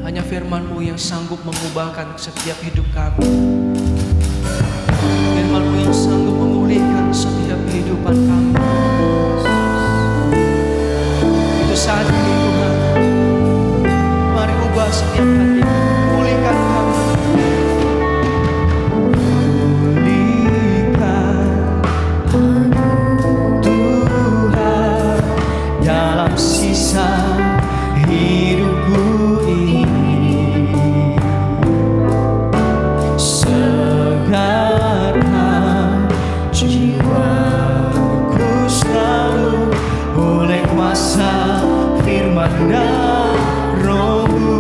Hanya firman-Mu yang sanggup mengubahkan setiap hidup kami. Firman-Mu yang sanggup memulihkan setiap kehidupan kami. Itu saat ini Tuhan, mari ubah setiap hati, pulihkan kami. Dalam sisa hidupku ini, segarkan jiwaku selalu oleh kuasa firman dan Roh-Mu.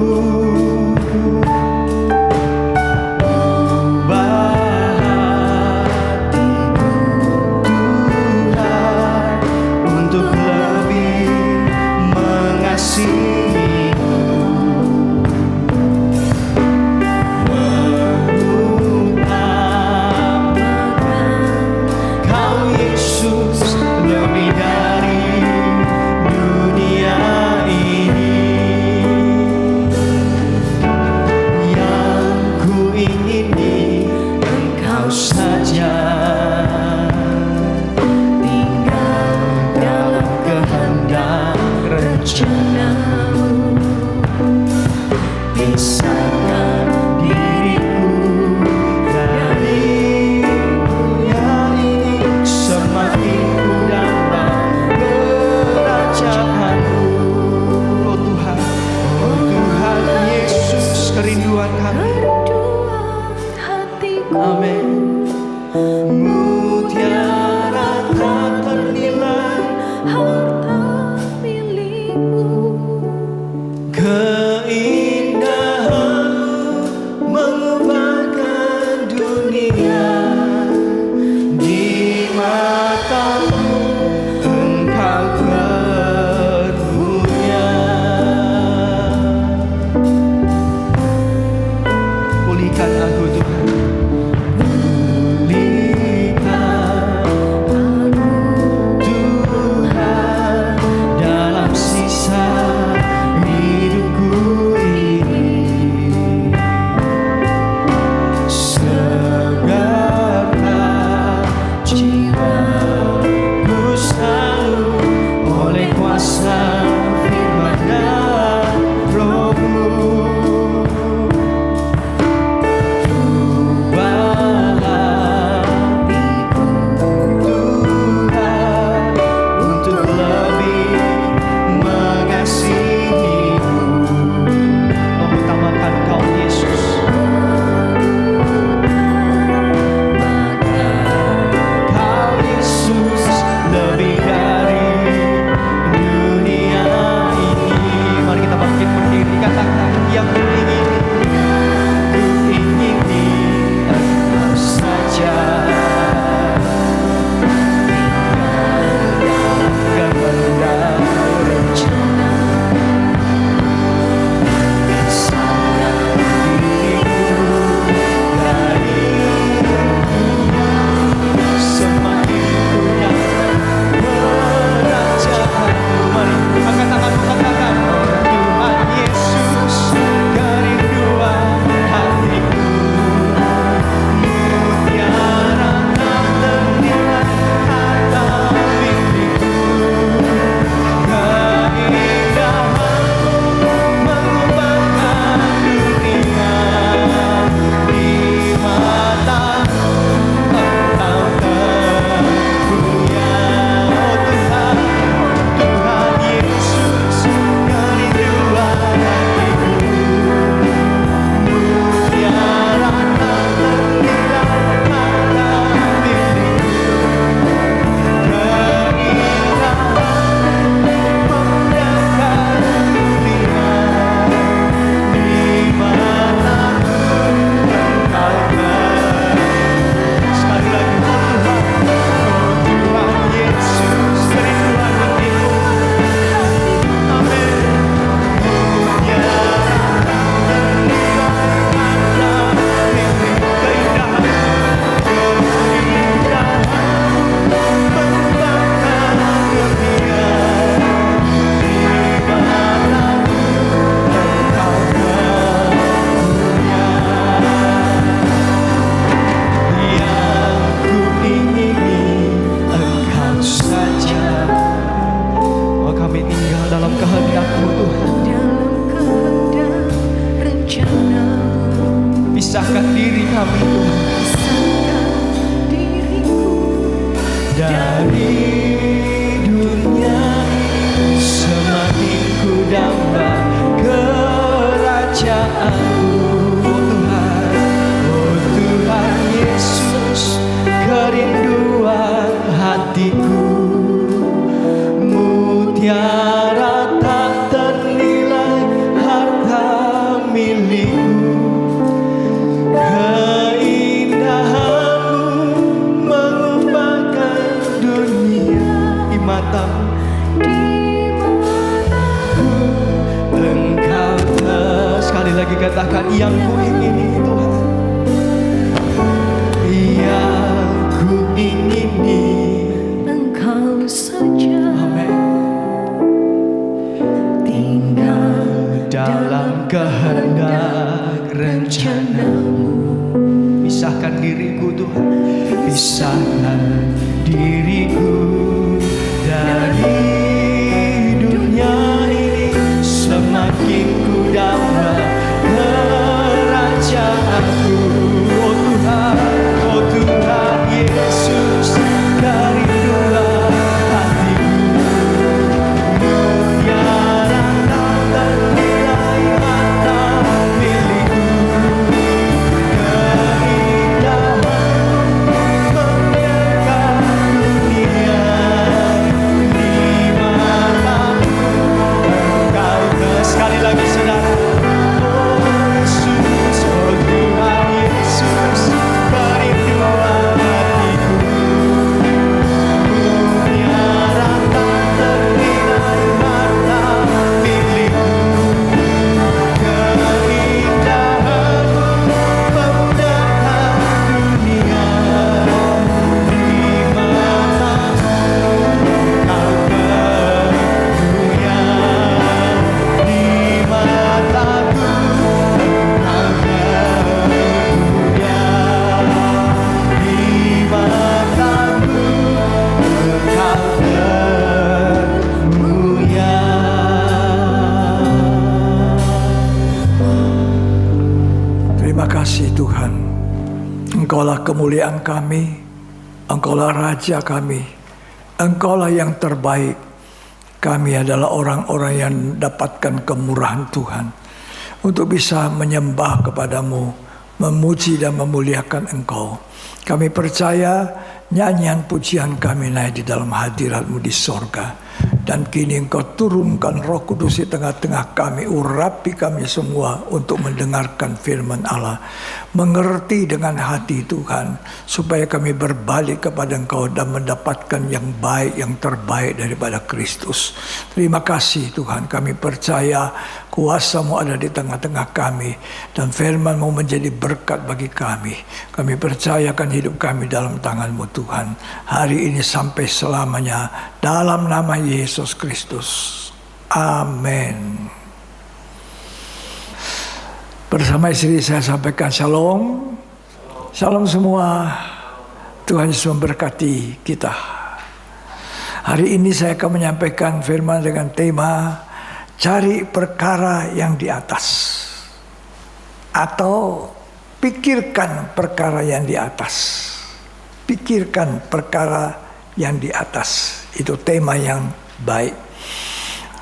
Katakan kami Tuhan. Dari dunia ini semakin ku damba kerajaan-Mu, oh Tuhan Yesus, kerinduan hatiku, mutiara tak ternilai harta milikku, keindahan-Mu mengubahkan dunia di matamu. Engkau sekali lagi katakan, yang ku ingini Tuhan, yang ku ingini Engkau saja. Amin. Tinggal Dalam kehendak rencana-Mu. Pisahkan diriku Tuhan, pisahkan diriku dari dunia ini, semakin ku damba kerajaan-Mu, oh Tuhan Yesus, kerinduan hatiku, mutiara tak ternilai harta milikku, keindahan-Mu menyerahkan dunia di matamu. Engkau sekali lagi saudara, oh Yesus, oh Tuhan Yesus, kerinduan hatiku, mutiara tak ternilai harta milikku, keindahan-Mu memudahkan dunia di matamu. Kau kemuliaan di mataku, Kau kemuliaan di mataku, Kau kemuliaan. Terima kasih Tuhan. Engkaulah kemuliaan kami, Engkaulah Raja kami, Engkaulah yang terbaik. Kami adalah orang-orang yang dapatkan kemurahan Tuhan untuk bisa menyembah kepadamu, memuji dan memuliakan Engkau. Kami percaya nyanyian pujian kami naik di dalam hadirat-Mu di sorga. Dan kini Engkau turunkan Roh Kudus di tengah-tengah kami, urapi kami semua untuk mendengarkan firman Allah, mengerti dengan hati Tuhan, supaya kami berbalik kepada Engkau dan mendapatkan yang baik, yang terbaik daripada Kristus. Terima kasih Tuhan, kami percaya kuasa-Mu ada di tengah-tengah kami, dan firman-Mu menjadi berkat bagi kami. Kami percayakan hidup kami dalam tangan-Mu Tuhan, hari ini sampai selamanya, dalam nama Yesus Kristus. Amin. Bersama istri saya sampaikan shalom. Shalom semua. Tuhan Yesus memberkati kita. Hari ini saya akan menyampaikan firman dengan tema cari perkara yang di atas, atau pikirkan perkara yang di atas. Pikirkan perkara yang di atas. Itu tema yang baik.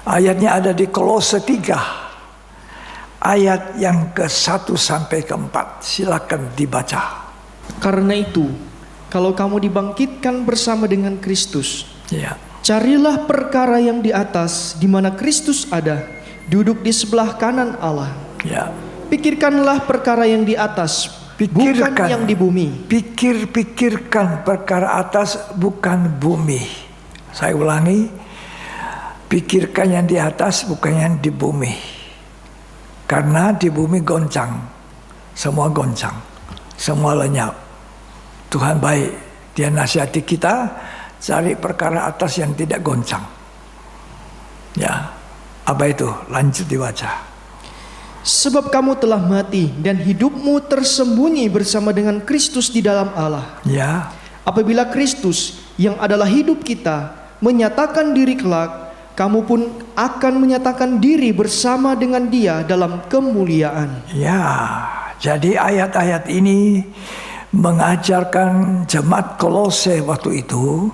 Ayatnya ada di Kolose 3 ayat yang ke-1 sampai ke-4. Silakan dibaca. Karena itu, kalau kamu dibangkitkan bersama dengan Kristus, Ya. carilah perkara yang di atas, di mana Kristus ada, duduk di sebelah kanan Allah. Ya. Pikirkanlah perkara yang di atas, bukan yang di bumi. Pikirkan perkara atas, bukan bumi. Saya ulangi, pikirkan yang di atas, bukan yang di bumi. Karena di bumi goncang, semua goncang, semua lenyap. Tuhan baik, Dia nasihati kita, cari perkara atas yang tidak goncang. Ya, apa itu? Lanjut dibaca. Sebab kamu telah mati dan hidupmu tersembunyi bersama dengan Kristus di dalam Allah. Ya, Apabila Kristus yang adalah hidup kita menyatakan diri kelak, kamu pun akan menyatakan diri bersama dengan Dia dalam kemuliaan. ya. Jadi ayat-ayat ini mengajarkan jemaat Kolose waktu itu,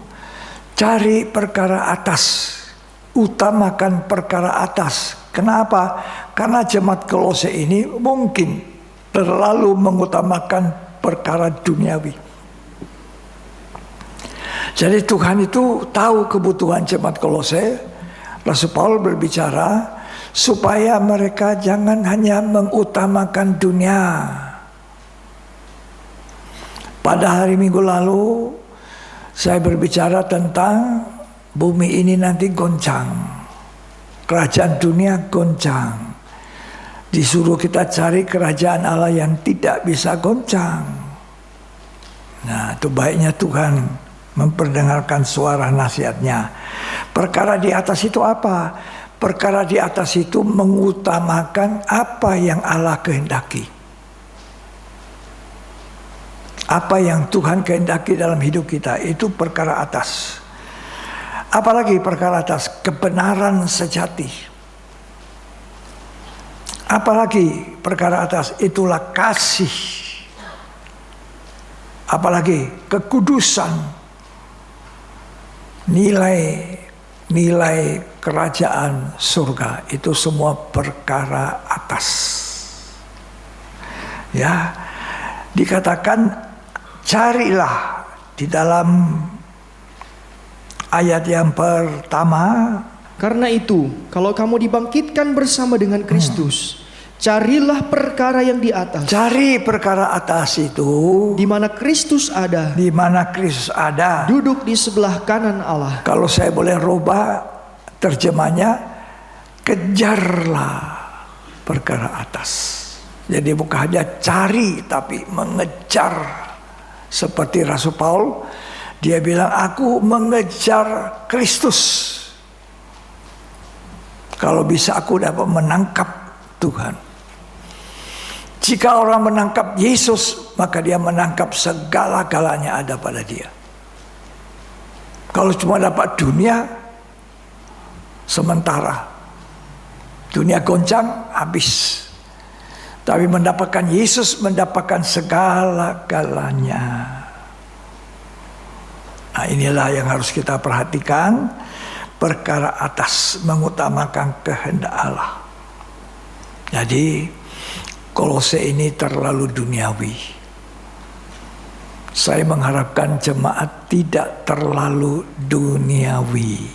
cari perkara atas, utamakan perkara atas. Kenapa? Karena jemaat Kolose ini mungkin terlalu mengutamakan perkara duniawi. Jadi Tuhan itu tahu kebutuhan jemaat Kolose. Rasul Paulus berbicara supaya mereka jangan hanya mengutamakan dunia. Pada hari Minggu lalu saya berbicara tentang bumi ini nanti goncang. Kerajaan dunia goncang. Disuruh kita cari kerajaan Allah yang tidak bisa goncang. Nah, itu baiknya Tuhan memperdengarkan suara nasihatnya. Perkara di atas itu apa? Perkara di atas itu mengutamakan apa yang Allah kehendaki. Apa yang Tuhan kehendaki dalam hidup kita, itu perkara atas. Apalagi perkara atas, kebenaran sejati. Apalagi perkara atas, itulah kasih. Apalagi kekudusan. Nilai kerajaan surga, itu semua perkara atas. Ya, dikatakan carilah di dalam ayat yang pertama. Karena itu, kalau kamu dibangkitkan bersama dengan Kristus, carilah perkara yang di atas. Cari perkara atas itu, di mana Kristus ada. Di mana Kristus ada. Duduk di sebelah kanan Allah. Kalau saya boleh rubah terjemahnya, kejarlah perkara atas. Jadi bukan hanya cari, tapi mengejar. Seperti Rasul Paulus, dia bilang, aku mengejar Kristus. Kalau bisa aku dapat menangkap Tuhan. Jika orang menangkap Yesus, maka dia menangkap segala-galanya ada pada dia. Kalau cuma dapat dunia, sementara. Dunia goncang, habis. Tapi mendapatkan Yesus, mendapatkan segala-galanya. Nah, inilah yang harus kita perhatikan. Perkara atas, mengutamakan kehendak Allah. Jadi Kolose ini terlalu duniawi. Saya mengharapkan jemaat tidak terlalu duniawi.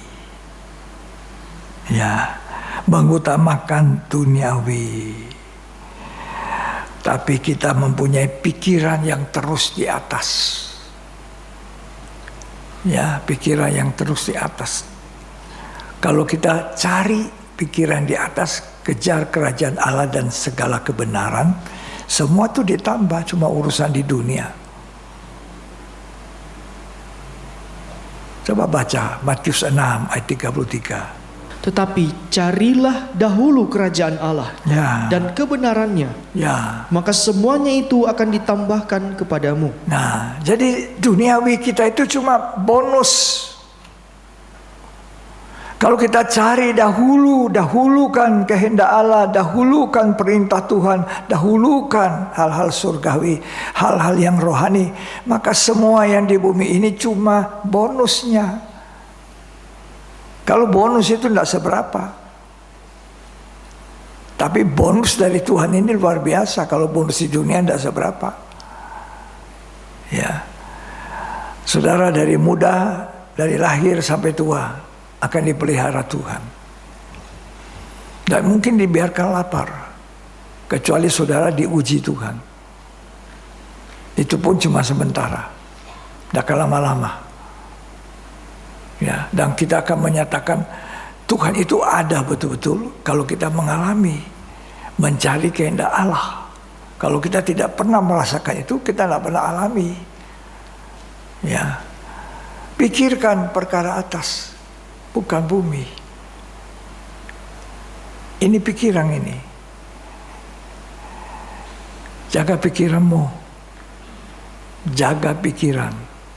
Ya, mengutamakan duniawi. Tapi kita mempunyai pikiran yang terus di atas. Ya, pikiran yang terus di atas. Kalau kita cari pikiran di atas, kejar kerajaan Allah dan segala kebenaran, semua itu ditambah, cuma urusan di dunia. Coba baca Matius 6 ayat 33. Tetapi carilah dahulu kerajaan Allah dan kebenarannya, maka semuanya itu akan ditambahkan kepadamu. Nah, jadi duniawi kita itu cuma bonus. Kalau kita cari dahulukan kehendak Allah, dahulukan perintah Tuhan, dahulukan hal-hal surgawi, hal-hal yang rohani, maka semua yang di bumi ini cuma bonusnya. Kalau bonus itu tidak seberapa. Tapi bonus dari Tuhan ini luar biasa. Kalau bonus di dunia tidak seberapa. Ya, saudara, dari muda, dari lahir sampai tua, akan dipelihara Tuhan. Dan mungkin dibiarkan lapar, kecuali saudara diuji Tuhan. Itu pun cuma sementara, tidak akan lama-lama. Ya, dan kita akan menyatakan Tuhan itu ada betul-betul kalau kita mengalami, mencari kehendak Allah. Kalau kita tidak pernah merasakan itu, kita tidak pernah alami. Ya, pikirkan perkara atas, bukan bumi. Ini pikiran ini. Jaga pikiranmu. Jaga pikiran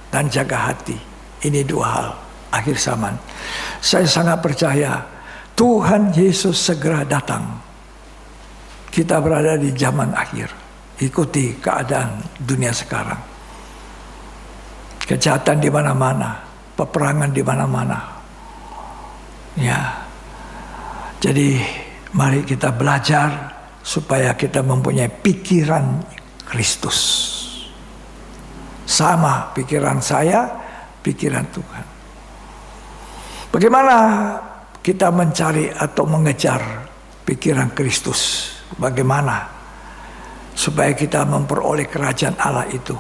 dan jaga hati. Ini dua hal akhir zaman. Saya sangat percaya Tuhan Yesus segera datang. Kita berada di zaman akhir. ikuti keadaan dunia sekarang. Kejahatan di mana-mana, peperangan di mana-mana. Ya. Jadi mari kita belajar supaya kita mempunyai pikiran Kristus. Sama pikiran saya, pikiran Tuhan. Bagaimana kita mencari atau mengejar pikiran Kristus? Bagaimana supaya kita memperoleh kerajaan Allah itu?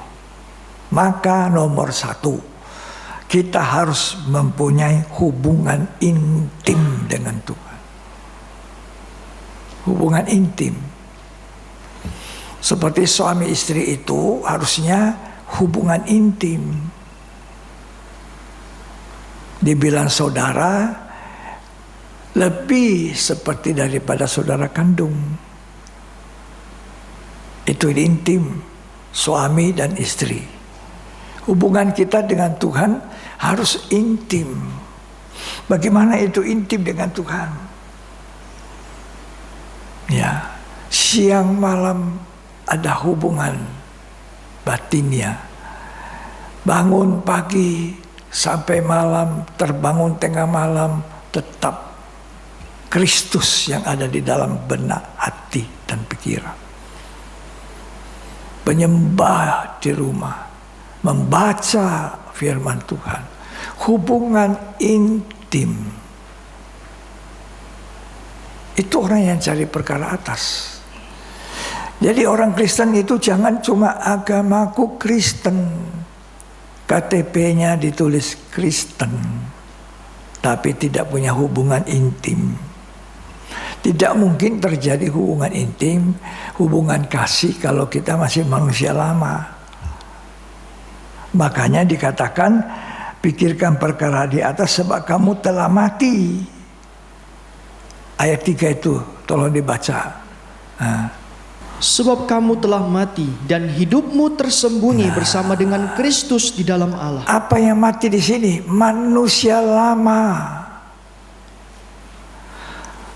Maka nomor satu, kita harus mempunyai hubungan intim dengan Tuhan. Hubungan intim. Seperti suami istri itu harusnya hubungan intim. Dibilang saudara, lebih seperti daripada saudara kandung. Itu intim, suami dan istri. Hubungan kita dengan Tuhan harus intim. Bagaimana itu intim dengan Tuhan? Ya, siang malam ada hubungan batinnya. Bangun pagi sampai malam, terbangun tengah malam, tetap Kristus yang ada di dalam benak hati dan pikiran. Penyembah di rumah, membaca firman Tuhan, hubungan intim. Itu orang yang cari perkara atas. Jadi orang Kristen itu jangan cuma agamaku Kristen, KTP-nya ditulis Kristen, tapi tidak punya hubungan intim. Tidak mungkin terjadi hubungan intim, hubungan kasih kalau kita masih manusia lama. Makanya dikatakan, pikirkan perkara di atas sebab kamu telah mati. Ayat 3 itu tolong dibaca. Sebab kamu telah mati dan hidupmu tersembunyi bersama dengan Kristus di dalam Allah. Apa yang mati di sini? Manusia lama.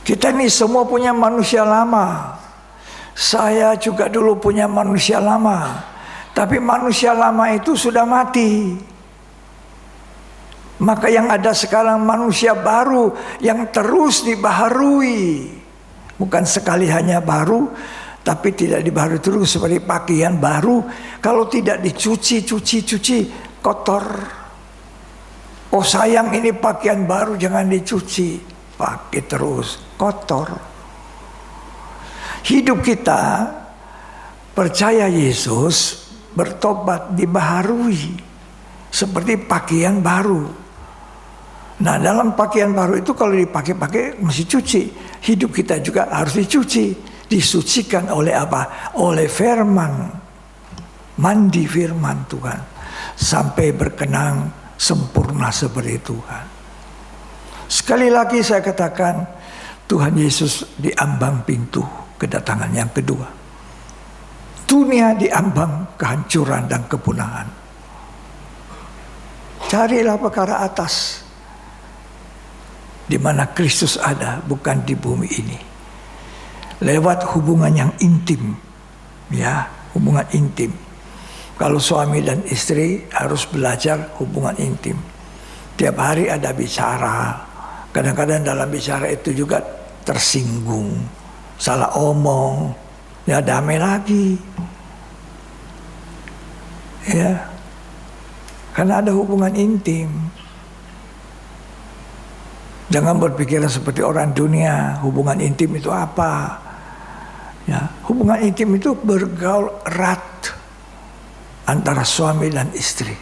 Kita ini semua punya manusia lama. Saya juga dulu punya manusia lama. Tapi manusia lama itu sudah mati. Maka yang ada sekarang manusia baru yang terus dibaharui. Bukan sekali hanya baru, tapi tidak dibaharui terus seperti pakaian baru. Kalau tidak dicuci, kotor. Oh sayang, ini pakaian baru, jangan dicuci. Pakai terus, kotor. Hidup kita, percaya Yesus, bertobat, dibaharui. Seperti pakaian baru. Nah dalam pakaian baru itu kalau dipakai mesti cuci. Hidup kita juga harus dicuci. Disucikan oleh apa? Oleh firman. Mandi firman Tuhan. Sampai berkenang sempurna seperti Tuhan. Sekali lagi saya katakan, Tuhan Yesus di ambang pintu kedatangan yang kedua. Dunia di ambang kehancuran dan kepunahan. Carilah perkara atas. Di mana Kristus ada, bukan di bumi ini. Lewat hubungan yang intim. Ya, hubungan intim. Kalau suami dan istri harus belajar hubungan intim. Tiap hari ada bicara. Kadang-kadang dalam bicara itu juga tersinggung. Salah omong. Ya damai lagi. Ya. Karena ada hubungan intim. Jangan berpikiran seperti orang dunia. Hubungan intim itu apa? Ya, hubungan intim itu bergaul erat antara suami dan istri.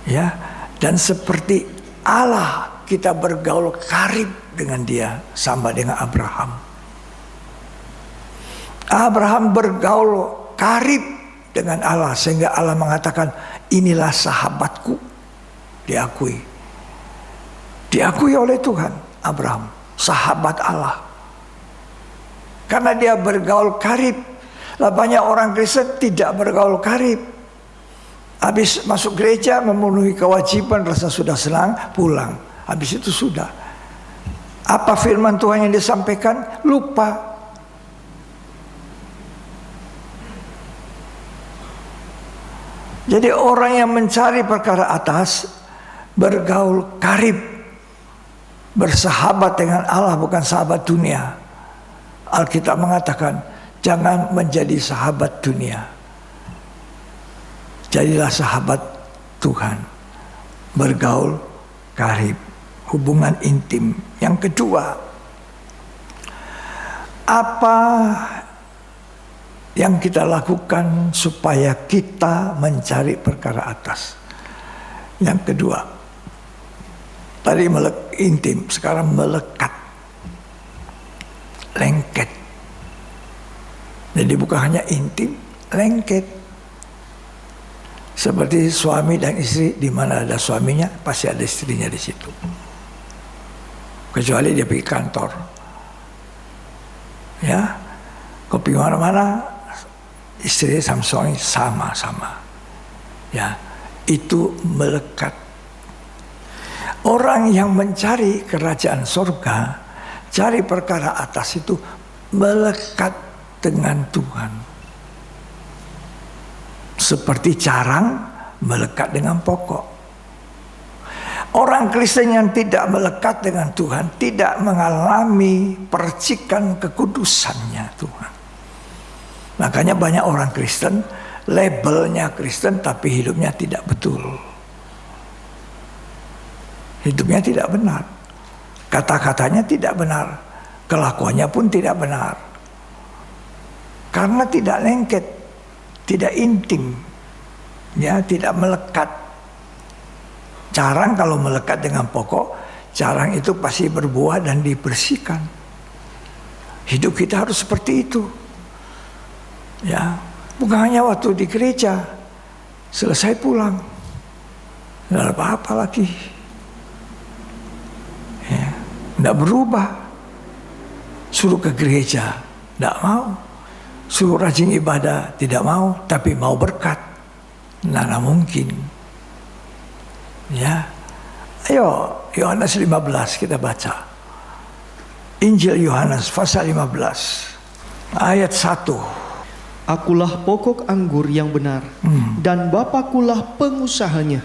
Ya, dan seperti Allah kita bergaul karib dengan Dia sama dengan Abraham. Abraham bergaul karib dengan Allah sehingga Allah mengatakan, inilah sahabatku. Diakui oleh Tuhan Abraham, sahabat Allah. Karena dia bergaul karib. Lah banyak orang Kristen tidak bergaul karib. Habis masuk gereja memenuhi kewajiban, rasa sudah senang, pulang. Habis itu sudah. Apa firman Tuhan yang disampaikan? Lupa. Jadi orang yang mencari perkara atas, bergaul karib, bersahabat dengan Allah, bukan sahabat dunia. Alkitab mengatakan, jangan menjadi sahabat dunia. Jadilah sahabat Tuhan. Bergaul karib, hubungan intim. Yang kedua, apa yang kita lakukan supaya kita mencari perkara atas? Yang kedua, tadi intim, sekarang melekat, lengket. Jadi bukan hanya intim, lengket. Seperti suami dan istri, di mana ada suaminya pasti ada istrinya di situ. Kecuali dia pergi kantor, ya, kau pergi mana-mana, istri sama suami sama-sama, ya, itu melekat. Orang yang mencari kerajaan surga, cari perkara atas itu melekat dengan Tuhan. Seperti carang melekat dengan pokok. Orang Kristen yang tidak melekat dengan Tuhan tidak mengalami percikan kekudusannya Tuhan. Makanya banyak orang Kristen, labelnya Kristen tapi hidupnya tidak betul. Hidupnya tidak benar. Kata-katanya tidak benar. Kelakuannya pun tidak benar. Karena tidak lengket, tidak intim, ya, tidak melekat. Carang kalau melekat dengan pokok, carang itu pasti berbuah dan dibersihkan. Hidup kita harus seperti itu, ya, bukan hanya waktu di gereja, selesai pulang, tidak ada apa-apa lagi, ya, tidak berubah. Suruh ke gereja, tidak mau. Suruh rajin ibadah, tidak mau, tapi mau berkat. Nah, mungkin. Ya. Ayo, Yohanes 15 kita baca. Injil Yohanes pasal 15 ayat 1. Akulah pokok anggur yang benar, dan Bapakulah pengusahanya.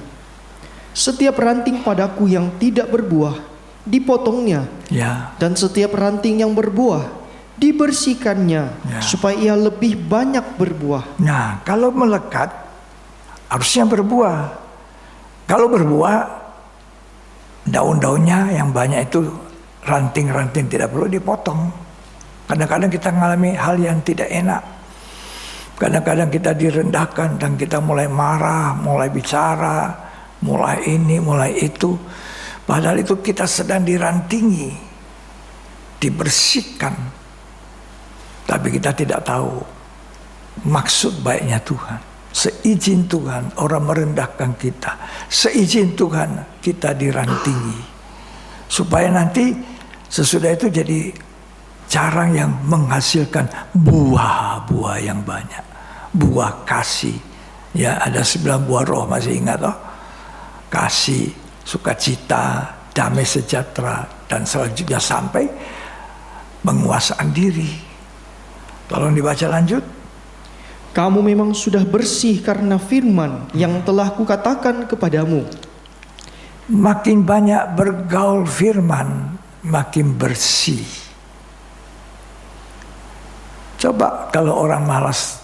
Setiap ranting padaku yang tidak berbuah, dipotongnya. Ya. Dan setiap ranting yang berbuah, dibersihkannya, ya, supaya ia lebih banyak berbuah. Nah, kalau melekat harusnya berbuah. Kalau berbuah, daun-daunnya yang banyak itu, ranting-ranting tidak perlu dipotong. Kadang-kadang kita mengalami hal yang tidak enak. Kadang-kadang kita direndahkan dan kita mulai marah, mulai bicara, mulai ini, mulai itu. Padahal itu kita sedang dirantingi, dibersihkan. Tapi kita tidak tahu maksud baiknya Tuhan. Seizin Tuhan orang merendahkan kita. Seizin Tuhan kita dirantingi. Supaya nanti sesudah itu jadi carang yang menghasilkan buah-buah yang banyak. Buah kasih. Ya, ada 9 buah roh, masih ingat toh? Kasih, sukacita, damai sejahtera, dan selanjutnya sampai penguasaan diri. Tolong dibaca lanjut. Kamu memang sudah bersih karena firman yang telah kukatakan kepadamu. Makin banyak bergaul firman, makin bersih. Coba kalau orang malas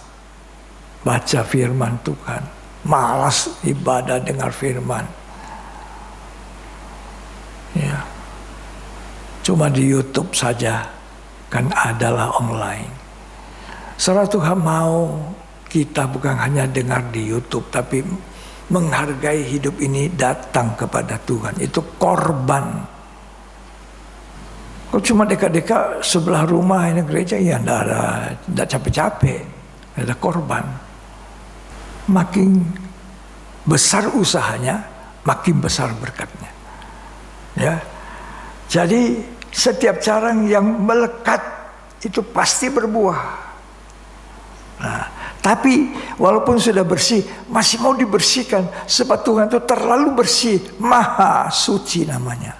baca firman Tuhan, malas ibadah dengar firman, ya, cuma di YouTube saja, kan adalah online. Saudara, Tuhan mau kita bukan hanya dengar di YouTube, tapi menghargai hidup ini datang kepada Tuhan. Itu korban. Kalau cuma dekat-dekat sebelah rumah ini gereja, ya tidak capek-capek. Ada korban. Makin besar usahanya, makin besar berkatnya. Ya. Jadi setiap carang yang melekat itu pasti berbuah. Nah, tapi walaupun sudah bersih, masih mau dibersihkan. Sebab Tuhan itu terlalu bersih, maha suci namanya.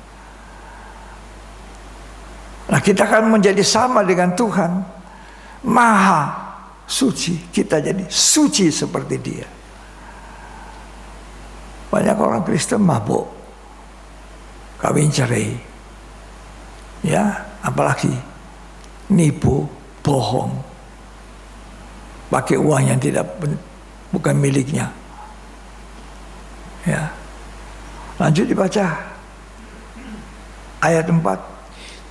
Nah, kita akan menjadi sama dengan Tuhan, maha suci. Kita jadi suci seperti Dia. Banyak orang Kristen mabuk, kawin cerai, ya, apalagi nipu, bohong, pakai uang yang bukan miliknya. Ya, lanjut dibaca ayat 4.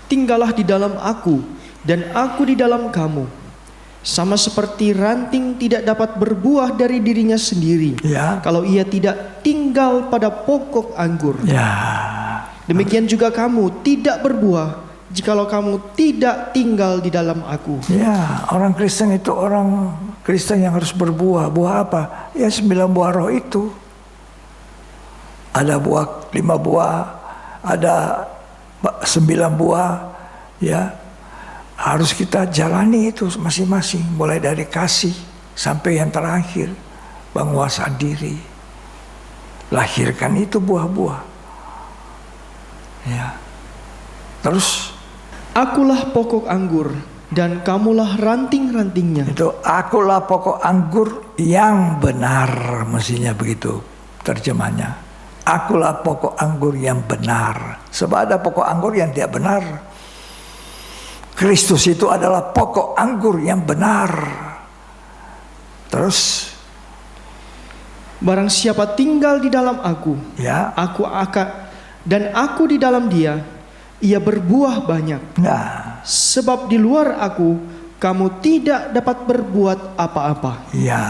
Tinggallah di dalam aku dan aku di dalam kamu. Sama seperti ranting tidak dapat berbuah dari dirinya sendiri, Ya. kalau ia tidak tinggal pada pokok anggur. Ya, Demikian juga kamu tidak berbuah jikalau kamu tidak tinggal di dalam aku. ya, orang Kristen itu orang Kristen yang harus berbuah. Buah apa? Ya 9 buah roh itu. Ada 5 buah, ada 9 buah, ya. Harus kita jalani itu masing-masing, mulai dari kasih sampai yang terakhir, penguasaan diri. Lahirkan itu buah-buah. Ya. Terus Akulah pokok anggur dan kamulah ranting-rantingnya. itu akulah pokok anggur yang benar, mestinya begitu terjemahnya. Akulah pokok anggur yang benar. Sebab ada pokok anggur yang tidak benar. Kristus itu adalah pokok anggur yang benar. Terus, Barang siapa tinggal di dalam aku, ya, aku akan dan aku di dalam dia, ia berbuah banyak. nah, Sebab di luar aku, kamu tidak dapat berbuat apa-apa. ya.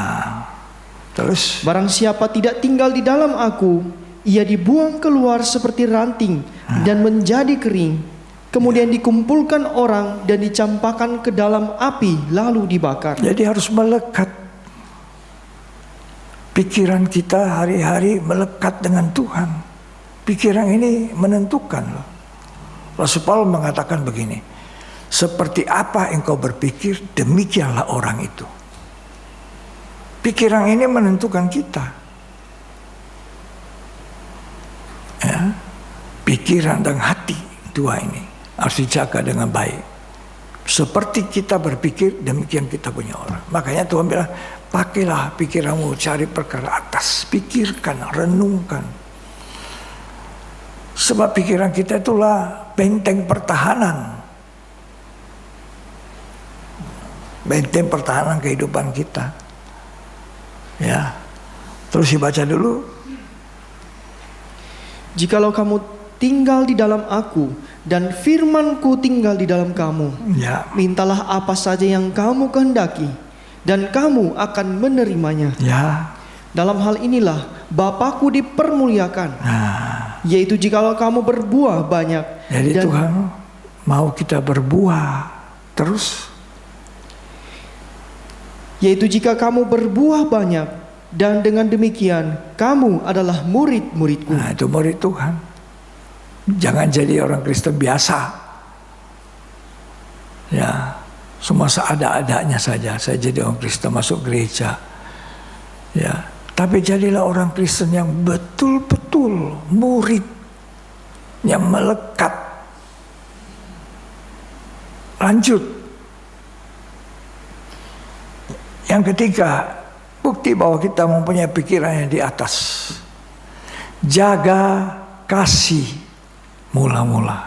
Terus, Barang siapa tidak tinggal di dalam aku, ia dibuang keluar seperti ranting dan menjadi kering. Kemudian dikumpulkan orang dan dicampakkan ke dalam api lalu dibakar. jadi harus melekat. Pikiran kita hari-hari melekat dengan Tuhan. Pikiran ini menentukan loh. Rasul Paulus mengatakan begini, seperti apa engkau berpikir, demikianlah orang itu. Pikiran ini menentukan kita. Ya, pikiran dan hati, dua ini harus dijaga dengan baik. Seperti kita berpikir, demikian kita punya orang. Makanya Tuhan bilang, pakailah pikiranmu, cari perkara atas, pikirkan, renungkan. Sebab pikiran kita itulah benteng pertahanan. Benteng pertahanan kehidupan kita. Ya. Terus dibaca dulu. Jikalau kamu tinggal di dalam aku dan firmanku tinggal di dalam kamu, Ya. mintalah apa saja yang kamu kehendaki dan kamu akan menerimanya. Ya. Dalam hal inilah Bapakku dipermuliakan, Nah, yaitu jikalau kamu berbuah banyak. jadi Tuhan mau kita berbuah terus. Yaitu jika kamu berbuah banyak, dan dengan demikian kamu adalah murid-muridku. Nah, itu murid Tuhan. Jangan jadi orang Kristen biasa. Ya, semua seada-adanya saja. Saya jadi orang Kristen masuk gereja. Ya, tapi jadilah orang Kristen yang betul-betul murid, yang melekat. Lanjut. Yang ketiga, bukti bahwa kita mempunyai pikiran yang di atas. Jaga kasih mula-mula.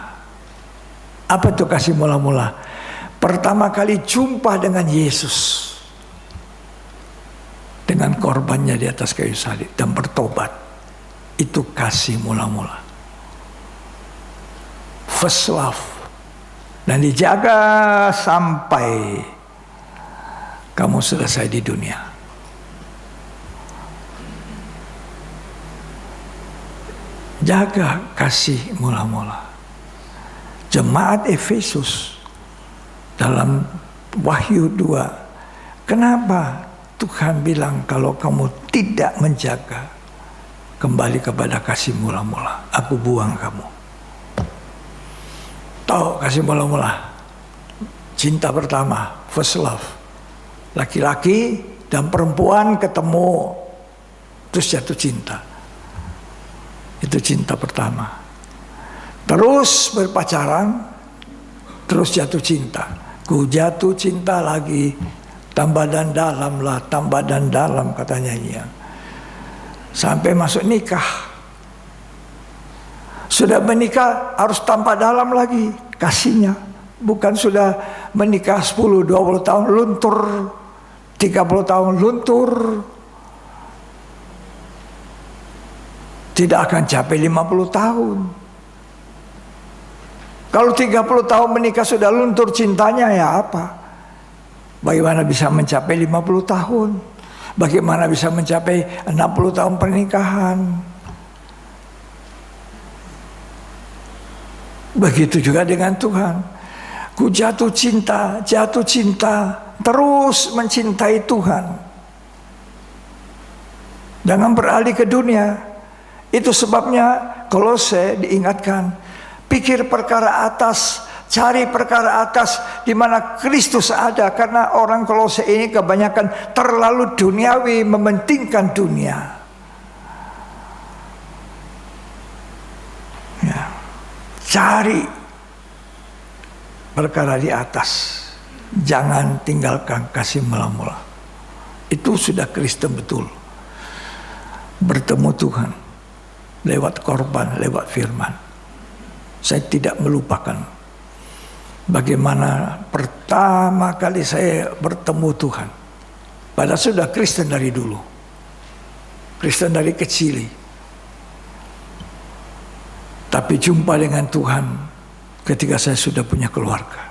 Apa itu kasih mula-mula? Pertama kali jumpa dengan Yesus. Dengan korbannya di atas kayu salib dan bertobat. Itu kasih mula-mula. First love. Dan dijaga sampai kamu selesai di dunia. Jaga kasih mula-mula. Jemaat Efesus dalam Wahyu 2, kenapa Tuhan bilang kalau kamu tidak menjaga, kembali kepada kasih mula-mula, aku buang kamu. Tahu kasih mula-mula? Cinta pertama, first love. Laki-laki dan perempuan ketemu, terus jatuh cinta. Itu cinta pertama. Terus berpacaran, terus jatuh cinta. Ku jatuh cinta lagi, tambah dan dalam lah, tambah dan dalam katanya dia. sampai masuk nikah. Sudah menikah harus tambah dalam lagi kasihnya. Bukan sudah menikah 10-20 tahun luntur, 30 tahun luntur. Tidak akan capai 50 tahun. Kalau 30 tahun menikah sudah luntur cintanya, ya apa? Bagaimana bisa mencapai 50 tahun? Bagaimana bisa mencapai 60 tahun pernikahan? Begitu juga dengan Tuhan. Ku jatuh cinta, terus mencintai Tuhan. Jangan beralih ke dunia. Itu sebabnya Kolose diingatkan, pikir perkara atas, cari perkara atas di mana Kristus ada. Karena orang Kolose ini kebanyakan terlalu duniawi, mementingkan dunia. Ya. Cari perkara di atas, jangan tinggalkan kasih mula-mula. Itu sudah Kristen betul. Bertemu Tuhan lewat korban, lewat firman. Saya tidak melupakan bagaimana pertama kali saya bertemu Tuhan. Padahal sudah Kristen dari dulu, Kristen dari kecil. Tapi jumpa dengan Tuhan ketika saya sudah punya keluarga,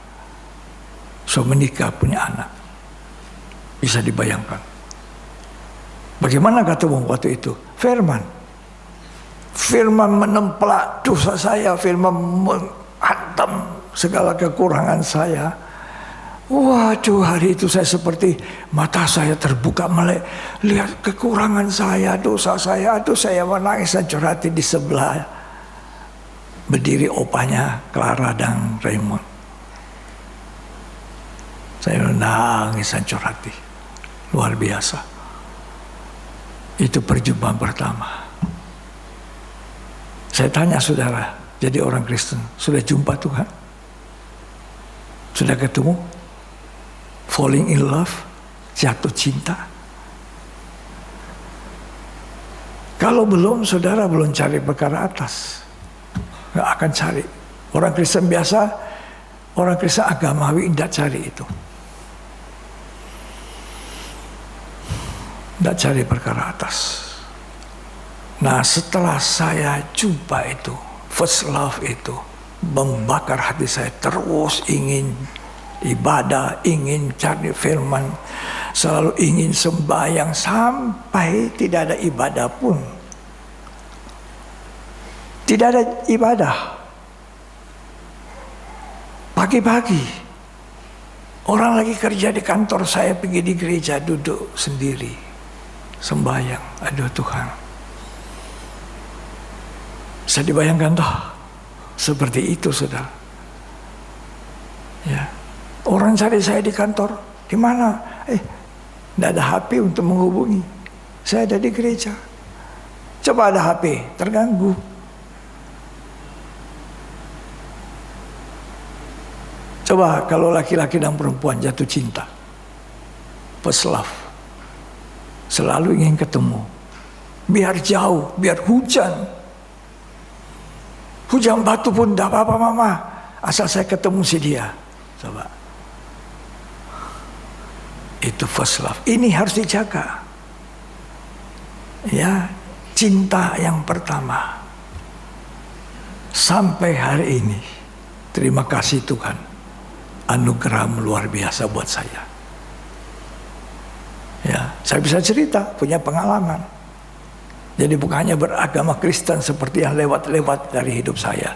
sudah menikah, punya anak. Bisa dibayangkan bagaimana ketemu waktu itu. Firman menemplak dosa saya, firman menghantam segala kekurangan saya. Waduh, hari itu saya seperti mata saya terbuka melek, lihat kekurangan saya, dosa saya. Aduh, saya menangis dan curhati di sebelah berdiri opanya Clara dan Raymond. Saya menangis dan curhati, luar biasa. Itu perjumpaan pertama. Saya tanya saudara, jadi orang Kristen, sudah jumpa Tuhan? Sudah ketemu? Falling in love? Jatuh cinta? Kalau belum, saudara belum cari perkara atas. Nggak akan cari. Orang Kristen biasa, orang Kristen agamawi tidak cari itu. Tidak cari perkara atas. Nah, setelah saya jumpa itu, first love itu membakar hati saya, terus ingin ibadah, ingin cari firman, selalu ingin sembahyang sampai tidak ada ibadah pun. Tidak ada ibadah. Pagi-pagi orang lagi kerja di kantor, saya pergi di gereja, duduk sendiri sembahyang. Aduh Tuhan, saya dibayangkan toh seperti itu, saudara. Ya, orang cari saya di kantor, di mana? Tidak ada HP untuk menghubungi. Saya ada di gereja. Coba ada HP, terganggu. Coba kalau laki-laki dan perempuan jatuh cinta, first love, selalu ingin ketemu. Biar jauh, biar hujan. Hujan batu pun tidak apa-apa mama, asal saya ketemu si dia. Coba. Itu first love. Ini harus dijaga. Ya, cinta yang pertama. Sampai hari ini, terima kasih Tuhan. Anugerah luar biasa buat saya. Ya, saya bisa cerita, punya pengalaman. Jadi bukan hanya beragama Kristen seperti yang lewat-lewat dari hidup saya.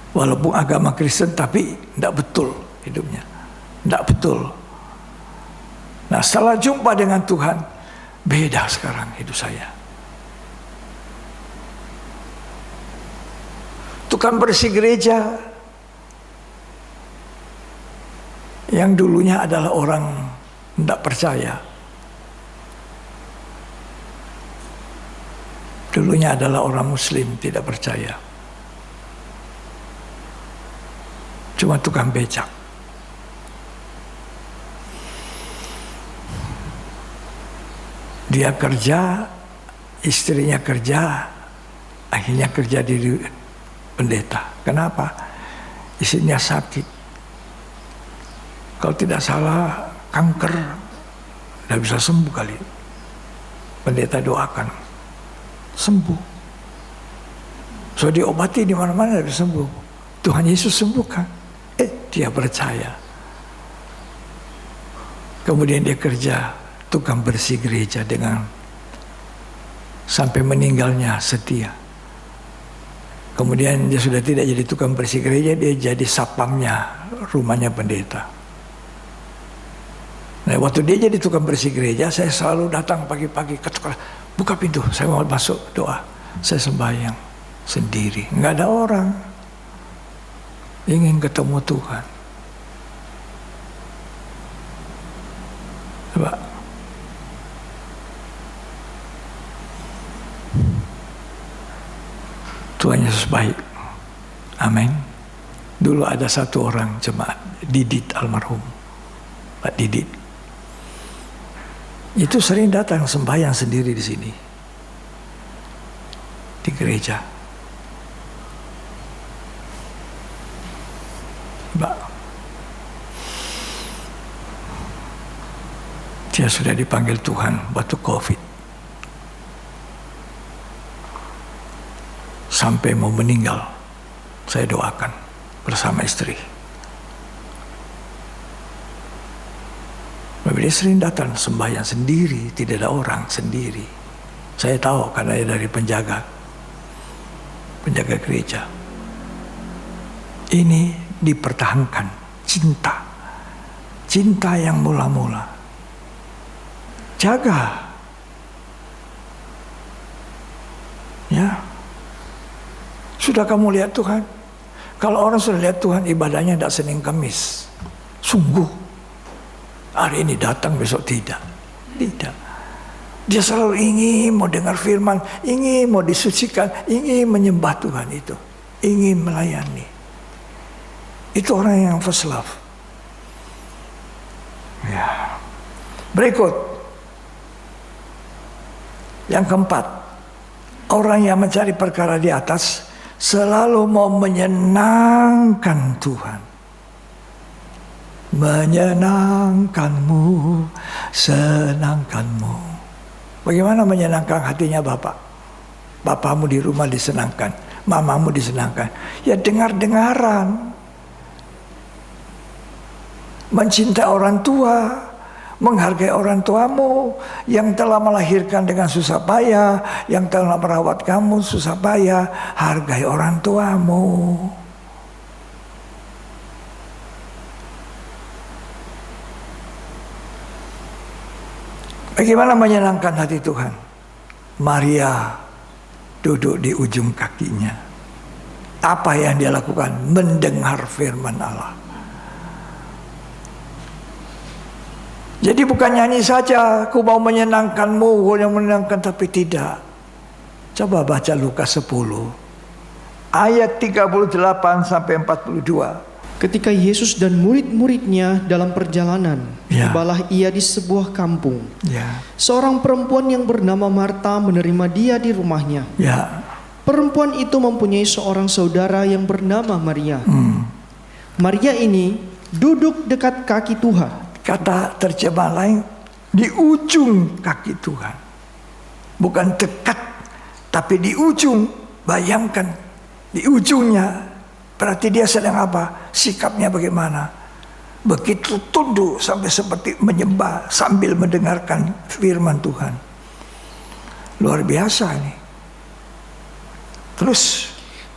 Walaupun agama Kristen tapi tidak betul hidupnya. Tidak betul. Nah, setelah jumpa dengan Tuhan, beda sekarang hidup saya. Tukang bersih gereja yang dulunya adalah orang tidak percaya, dulunya adalah orang Muslim tidak percaya, cuma tukang becak. Dia kerja istrinya kerja, akhirnya kerja di pendeta. Kenapa? Istrinya sakit. Kalau tidak salah kanker, tidak bisa sembuh kali. Pendeta doakan, sembuh. So diobati di mana-mana tidak bisa sembuh. Tuhan Yesus sembuhkan. Dia percaya. Kemudian dia kerja tukang bersih gereja dengan sampai meninggalnya setia. Kemudian dia sudah tidak jadi tukang bersih gereja, dia jadi sapamnya rumahnya pendeta. Nah, waktu dia jadi tukang bersih gereja, saya selalu datang pagi-pagi ketuk, buka pintu, saya mau masuk doa. Saya sembahyang sendiri, nggak ada orang. Ingin ketemu Tuhan. Coba. Tuhan Yesus baik. Amin. Dulu ada satu orang jemaat, Didit almarhum, Pak Didit. Itu sering datang sembahyang sendiri di sini, di gereja. Mbak, dia sudah dipanggil Tuhan waktu COVID. Sampai mau meninggal, saya doakan bersama istri. Dia sering datang sembahyang sendiri, tidak ada orang, sendiri. Saya tahu karena dia dari penjaga gereja. Ini dipertahankan, cinta yang mula-mula. Jaga, ya. Sudah kamu lihat Tuhan? Kalau orang sudah lihat Tuhan, ibadahnya tidak Senin Kamis, sungguh. Hari ini datang, besok tidak. Tidak. Dia selalu ingin mau dengar firman, ingin mau disucikan, ingin menyembah Tuhan itu. Ingin melayani. Itu orang yang first love. Ya. Berikut. Yang keempat. Orang yang mencari perkara di atas selalu mau menyenangkan Tuhan. Menyenangkanmu, senangkanmu. Bagaimana menyenangkan hatinya Bapak? Bapakmu di rumah disenangkan, mamamu disenangkan. Ya dengar-dengaran. Mencintai orang tua, menghargai orang tuamu yang telah melahirkan dengan susah payah, yang telah merawat kamu susah payah. Hargai orang tuamu. Bagaimana menyenangkan hati Tuhan? Maria duduk di ujung kakinya. Apa yang dia lakukan? Mendengar firman Allah. Jadi bukan nyanyi saja, aku mau menyenangkanmu, aku yang menyenangkan, tapi tidak. Coba baca Lukas 10 ayat 38 sampai 42. Ketika Yesus dan murid-muridnya dalam perjalanan, tibalah ia di sebuah kampung. Seorang perempuan yang bernama Marta menerima dia di rumahnya. Perempuan itu mempunyai seorang saudara yang bernama Maria. Maria ini duduk dekat kaki Tuhan. Kata terjemah lain, di ujung kaki Tuhan. Bukan dekat, tapi di ujung. Bayangkan, di ujungnya. Berarti dia sedang apa? Sikapnya bagaimana? Begitu tunduk sampai seperti menyembah sambil mendengarkan firman Tuhan. Luar biasa ini.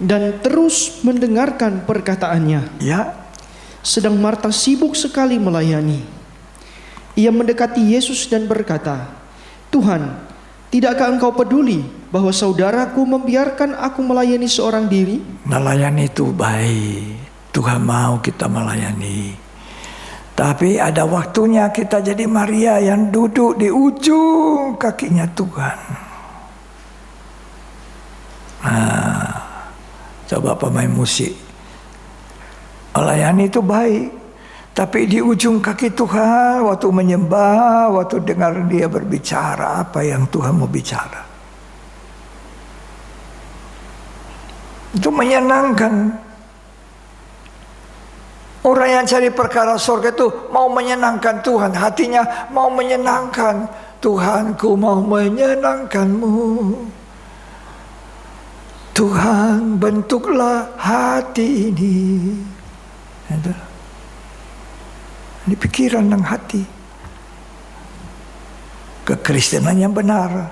Dan terus mendengarkan perkataannya. Sedang Marta sibuk sekali melayani. Ia mendekati Yesus dan berkata, Tuhan, tidakkah engkau peduli bahwa saudaraku membiarkan aku melayani seorang diri? Melayani itu baik. Tuhan mau kita melayani. Tapi ada waktunya kita jadi Maria yang duduk di ujung kakinya Tuhan. Nah, coba pemain musik. Melayani itu baik. Tapi di ujung kaki Tuhan, waktu menyembah, waktu dengar dia berbicara, apa yang Tuhan mau bicara. Itu menyenangkan. Orang yang cari perkara surga itu mau menyenangkan Tuhan. Hatinya mau menyenangkan. Tuhanku mau menyenangkan-Mu. Tuhan, bentuklah hati ini. Ini pikiran dan hati. Kekristenan yang benar,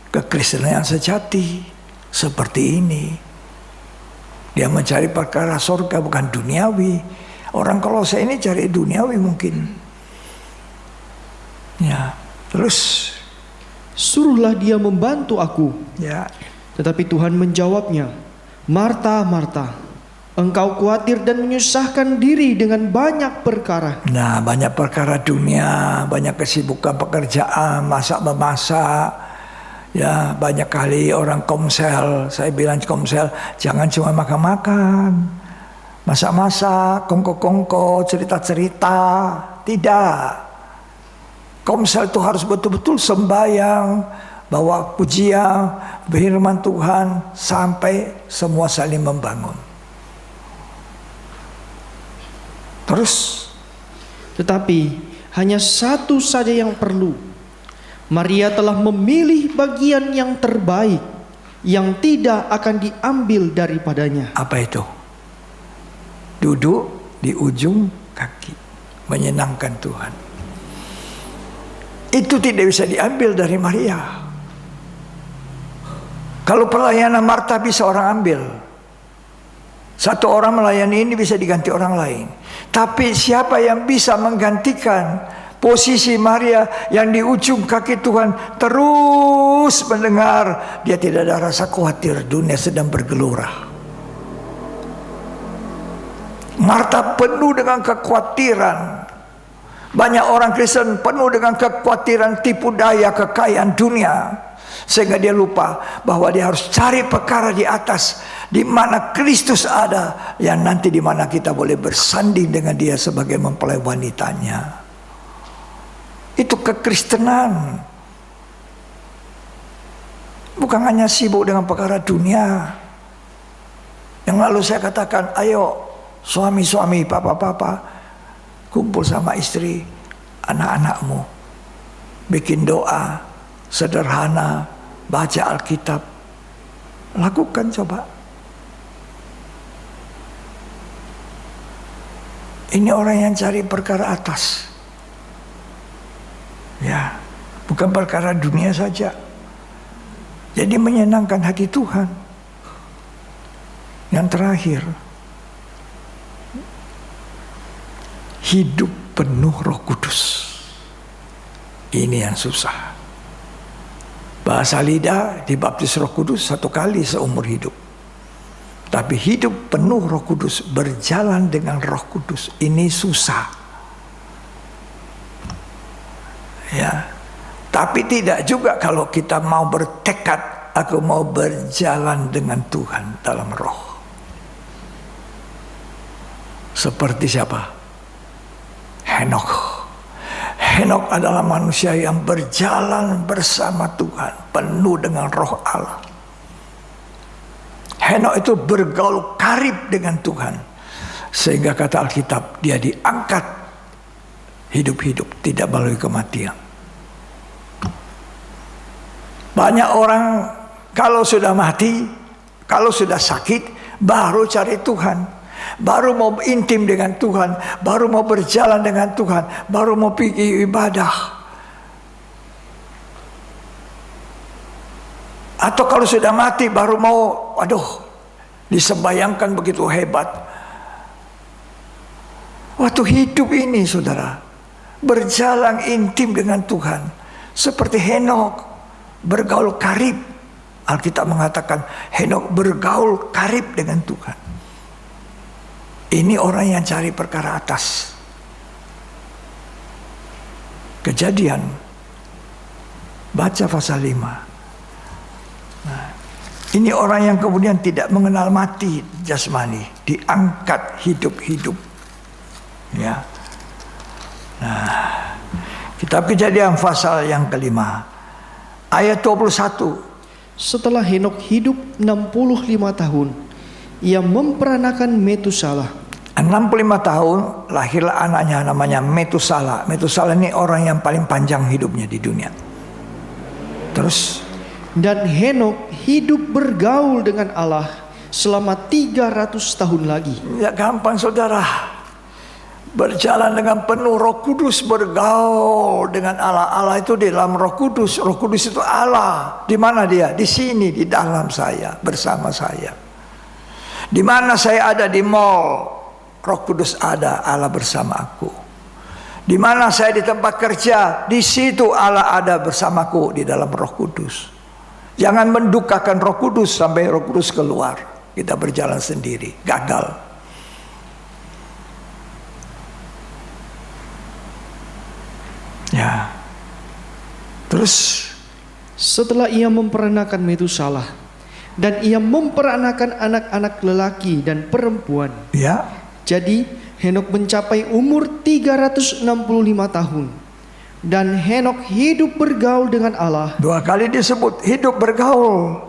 kekristenan yang sejati, seperti ini. Dia mencari perkara surga, bukan duniawi. Orang Kolose ini cari duniawi mungkin. Ya, terus Suruhlah dia membantu aku. ya, Tetapi Tuhan menjawabnya, Marta, Marta, engkau khawatir dan menyusahkan diri dengan banyak perkara. nah banyak perkara dunia, banyak kesibukan pekerjaan, masak-memasak. Ya, banyak kali orang komsel, saya bilang komsel, jangan cuma makan-makan. Masak-masak, kongko-kongko, cerita-cerita. Tidak. Komsel itu harus betul-betul sembahyang, bawa pujian, firman Tuhan, sampai semua saling membangun. Terus, Tetapi hanya satu saja yang perlu. Maria telah memilih bagian yang terbaik, yang tidak akan diambil daripadanya. apa itu? Duduk di ujung kaki, menyenangkan Tuhan. Itu tidak bisa diambil dari Maria. Kalau pelayanan Marta bisa orang ambil. Satu orang melayani ini bisa diganti orang lain. Tapi siapa yang bisa menggantikan posisi Maria yang di ujung kaki Tuhan, terus mendengar, dia tidak ada rasa khawatir dunia sedang bergelora. Marta penuh dengan kekhawatiran. Banyak orang Kristen penuh dengan kekhawatiran, tipu daya, kekayaan dunia, sehingga dia lupa bahwa dia harus cari perkara di atas, di mana Kristus ada, yang nanti di mana kita boleh bersanding dengan Dia sebagai mempelai wanitanya. Itu kekristenan. Bukan hanya sibuk dengan perkara dunia. Yang lalu saya katakan, ayo suami-suami, papa-papa, kumpul sama istri, anak-anakmu, bikin doa sederhana, baca Alkitab, lakukan coba. Ini orang yang cari perkara atas, ya, bukan perkara dunia saja. Jadi menyenangkan hati Tuhan. Yang terakhir, hidup penuh Roh Kudus. Ini yang susah. Bahasa lidah dibaptis Roh Kudus 1 kali seumur hidup. Tapi hidup penuh Roh Kudus, berjalan dengan Roh Kudus, ini susah. Ya. Tapi tidak juga kalau kita mau bertekad, aku mau berjalan dengan Tuhan dalam roh. Seperti siapa? Henok. Henok adalah manusia yang berjalan bersama Tuhan, penuh dengan roh Allah. Henok itu bergaul karib dengan Tuhan, sehingga kata Alkitab, dia diangkat hidup-hidup, tidak melalui kematian. Banyak orang kalau sudah mati, kalau sudah sakit, baru cari Tuhan, baru mau intim dengan Tuhan, baru mau berjalan dengan Tuhan, baru mau pergi ibadah. Atau kalau sudah mati baru mau, aduh, disembayangkan begitu hebat. Waktu hidup ini saudara, berjalan intim dengan Tuhan, seperti Henok, bergaul karib. Alkitab mengatakan Henok bergaul karib dengan Tuhan. Ini orang yang cari perkara atas. Kejadian, baca pasal 5. Nah, ini orang yang kemudian tidak mengenal mati jasmani, diangkat hidup-hidup. Ya. Nah, kitab Kejadian pasal yang kelima, ayat 21. Setelah Henok hidup 65 tahun, ia memperanakan Metusalah. 65 tahun lahirlah anaknya namanya Metusalah. Metusalah ini orang yang paling panjang hidupnya di dunia. Terus, dan Henok hidup bergaul dengan Allah selama 300 tahun lagi. Ya gampang saudara, berjalan dengan penuh Roh Kudus, bergaul dengan Allah. Allah itu di dalam Roh Kudus. Roh Kudus itu Allah. Di mana dia? Di sini, di dalam saya, bersama saya. Di mana saya ada di mall, Roh Kudus ada, Allah bersama aku. Di mana saya di tempat kerja, di situ Allah ada bersamaku di dalam Roh Kudus. Jangan mendukakan Roh Kudus sampai Roh Kudus keluar. Kita berjalan sendiri, gagal. Ya. Terus setelah ia memperanakan Metusalah dan ia memperanakan anak-anak lelaki dan perempuan. Ya. Jadi Henok mencapai umur 365 tahun. Dan Henok hidup bergaul dengan Allah. 2 kali disebut hidup bergaul.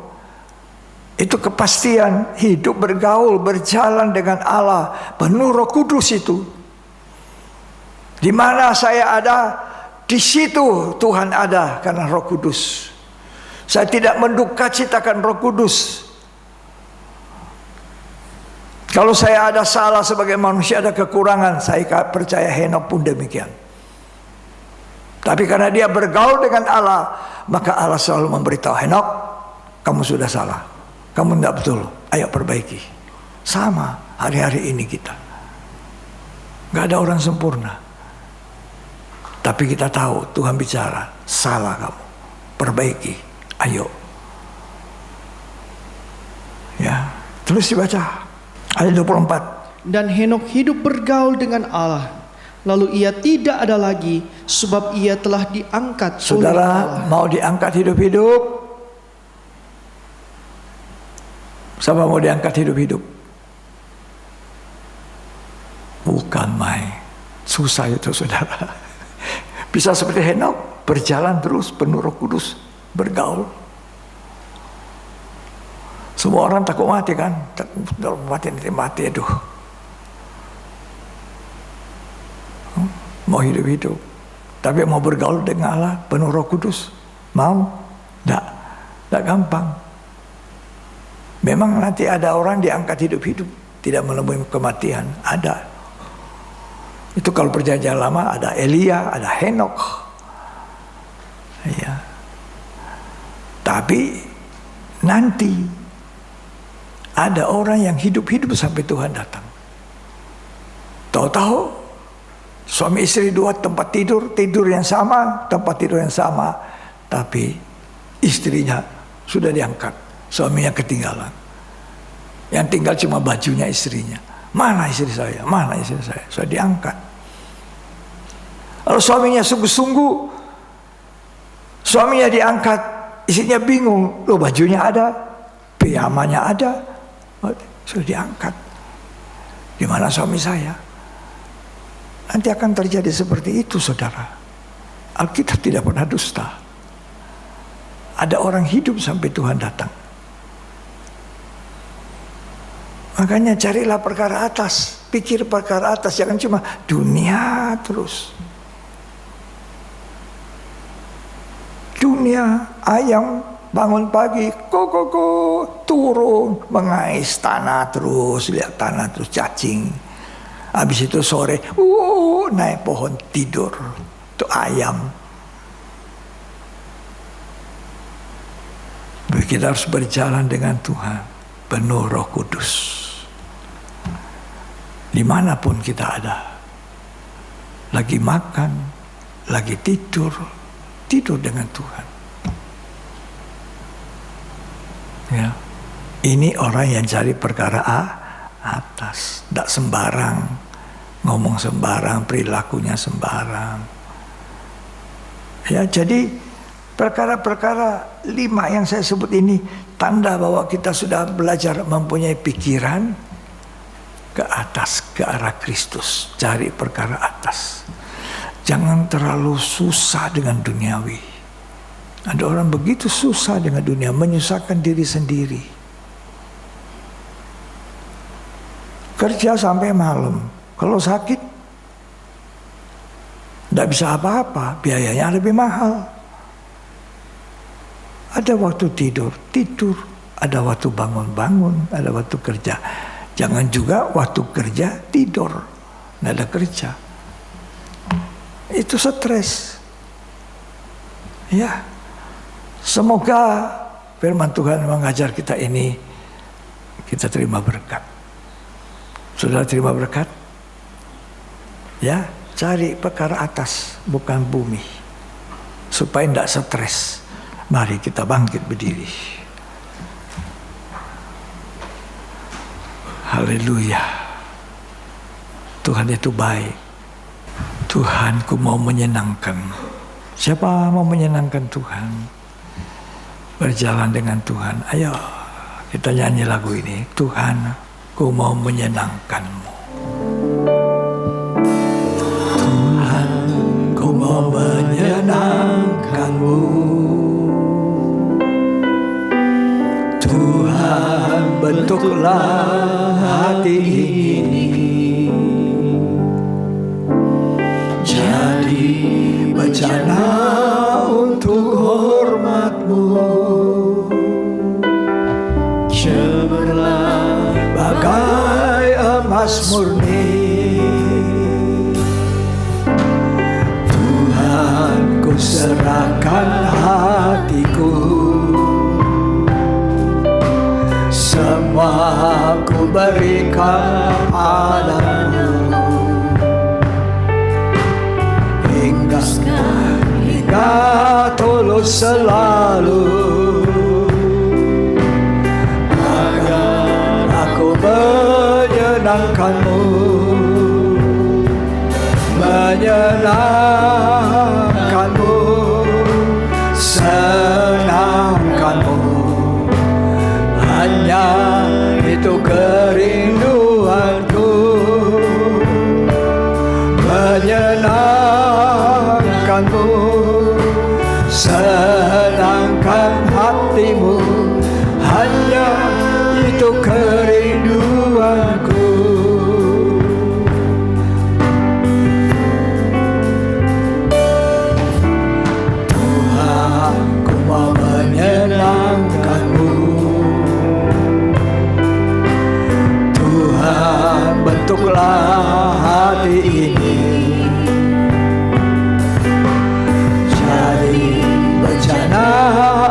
Itu kepastian, hidup bergaul, berjalan dengan Allah, penuh Roh Kudus itu. Di mana saya ada, di situ Tuhan ada karena Roh Kudus. Saya tidak mendukacitakan Roh Kudus. Kalau saya ada salah sebagai manusia, ada kekurangan, saya percaya Henok pun demikian. Tapi karena dia bergaul dengan Allah, maka Allah selalu memberitahu, Henok, kamu sudah salah, kamu tidak betul, ayo perbaiki. Sama hari-hari ini kita, gak ada orang sempurna. Tapi kita tahu Tuhan bicara, salah kamu, perbaiki, ayo. Ya, terus dibaca ayat 24. Dan Henok hidup bergaul dengan Allah, lalu ia tidak ada lagi, sebab ia telah diangkat oleh Allah. Saudara mau diangkat hidup-hidup? Siapa mau diangkat hidup-hidup? Bukan main, susah itu saudara. Bisa seperti Henok, berjalan terus penuh Roh Kudus, bergaul. Semua orang takut mati kan? Takut mati, aduh. Mau hidup-hidup, tapi mau bergaul dengan Allah penuh Roh Kudus, mau? Tidak gampang. Memang nanti ada orang diangkat hidup-hidup, tidak menemui kematian, ada. Itu kalau perjanjian lama ada Elia, ada Henok. Ya. Tapi nanti ada orang yang hidup-hidup sampai Tuhan datang. Tahu-tahu suami istri 2 tempat tidur, yang sama, tempat tidur yang sama, tapi istrinya sudah diangkat, suaminya ketinggalan. Yang tinggal cuma bajunya istrinya. Mana istri saya? Mana istri saya? Sudah diangkat. Kalau suaminya sungguh-sungguh, suaminya diangkat, istrinya bingung, loh bajunya ada, pijamannya ada, sudah diangkat. Di mana suami saya? Nanti akan terjadi seperti itu saudara. Alkitab tidak pernah dusta. Ada orang hidup sampai Tuhan datang. Makanya carilah perkara atas, pikir perkara atas, jangan cuma dunia terus. Dunia, ayam bangun pagi, koko turun, mengais tanah terus, lihat tanah terus, cacing. Habis itu sore, naik pohon tidur, itu ayam. Kita harus berjalan dengan Tuhan, penuh Roh Kudus. Dimanapun kita ada, lagi makan, lagi tidur dengan Tuhan. Ya, ini orang yang cari perkara atas, tidak sembarang, ngomong sembarang, perilakunya sembarang. Ya, jadi perkara-perkara 5 yang saya sebut ini tanda bahwa kita sudah belajar mempunyai pikiran ke atas, ke arah Kristus. Cari perkara atas. Jangan terlalu susah dengan duniawi. Ada orang begitu susah dengan dunia, menyusahkan diri sendiri. kerja sampai malam. Kalau sakit, tidak bisa apa-apa, biayanya lebih mahal. Ada waktu tidur, ada waktu bangun, ada waktu kerja. Jangan juga waktu kerja tidur, tidak ada kerja. Itu stres. Ya, semoga firman Tuhan mengajar kita ini, kita terima berkat. Sudah terima berkat? Ya, cari perkara atas, bukan bumi. Supaya tidak stres. Mari kita bangkit berdiri. Haleluya. Tuhan itu baik. Tuhanku mau menyenangkan. Siapa mau menyenangkan Tuhan? Berjalan dengan Tuhan. Ayo kita nyanyi lagu ini. Tuhan, ku mau menyenangkanmu. Tuhan, ku mau menyenangkanmu. Tuhan, bentuklah hati ini jadi bencana untuk hormat-Mu. Cemerlang bagai emas murni. Tuhan, ku serahkan hatiku. Semua ku berikan padamu. Hingga tulus selalu, agar aku menyenangkanmu, senangkanmu. Hanya itu kerinduanku, menyenangkanmu, senangkan hatimu. Hanya itu kerinduanku. Tuhan, ku mau menyenangkanmu. Tuhan, bentuklah hati ini jadi bencana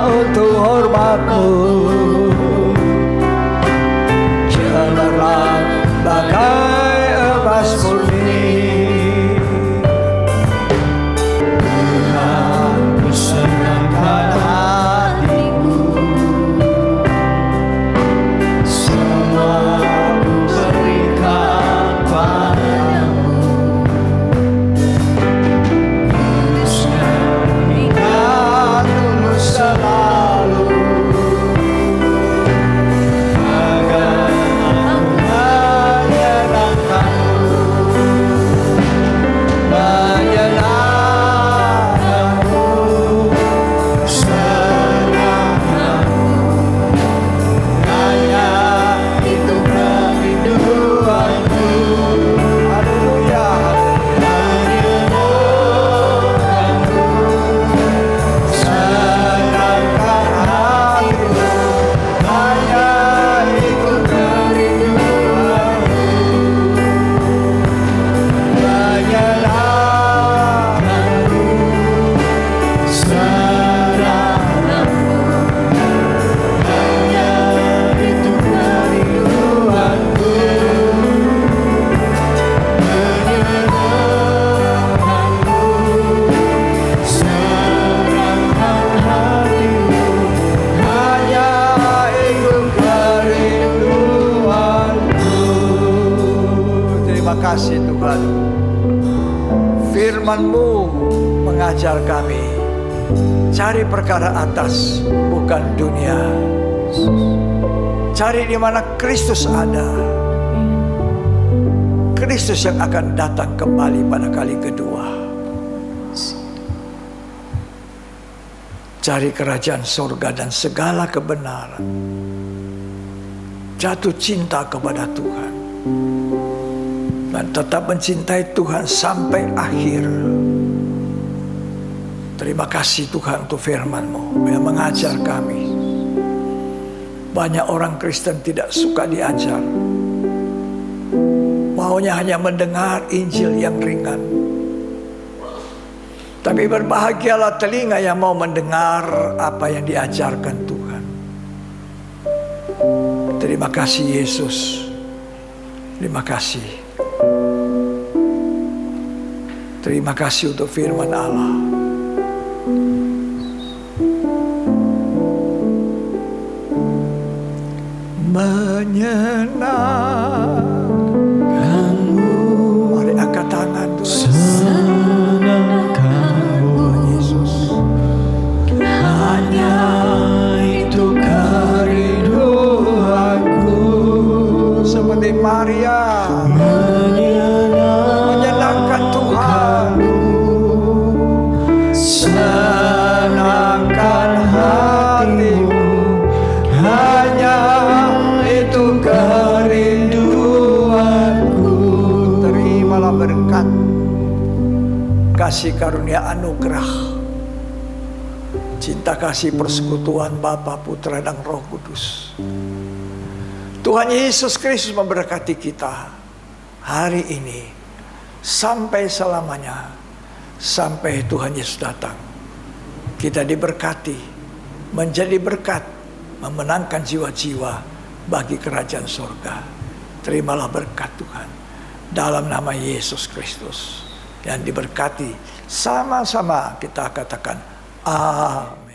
untuk hormat-Mu. Cemerlang bagai emas murni. Tuhan, ku senangkan hatiku. Semua ku berikan padamu. Hingga tulus selalu, agar aku menyenangkanmu, senangkanmu. Hanya itu kerinduanku. Haleluya. Menyenangkanmu, senangkan hatimu. Hanya itu kerinduanku. Menyenangkanmu, senangkanmu. Hanya itu kerinduanku. Menyenangkanmu, senangkan hatimu. Hanya itu kerinduanku. Terima kasih Tuhan. Firman-Mu mengajar kami cari perkara atas, bukan dunia. Cari di mana Kristus ada. Kristus yang akan datang kembali pada kali kedua. Cari kerajaan surga dan segala kebenaran. Jatuh cinta kepada Tuhan. dan tetap mencintai Tuhan sampai akhir. Terima kasih Tuhan untuk firman-Mu yang mengajar kami. Banyak orang Kristen tidak suka diajar, maunya hanya mendengar Injil yang ringan. Tapi berbahagialah telinga yang mau mendengar apa yang diajarkan Tuhan. Terima kasih Yesus. Terima kasih. Terima kasih untuk firman Allah. Menyenangkanmu. Mari angkat tangan Tuhan. Senangkanmu Yesus. hanya itu kerinduanku. Seperti Maria menyenangkan Tuhan. Senangkan hatimu, hanya itu kerinduanku. Terimalah berkat, kasih karunia anugerah, cinta kasih persekutuan Bapa, Putra dan Roh Kudus. Tuhan Yesus Kristus memberkati kita hari ini sampai selamanya, sampai Tuhan Yesus datang. Kita diberkati, menjadi berkat, memenangkan jiwa-jiwa bagi kerajaan surga. Terimalah berkat Tuhan dalam nama Yesus Kristus yang diberkati. Sama-sama kita katakan amin.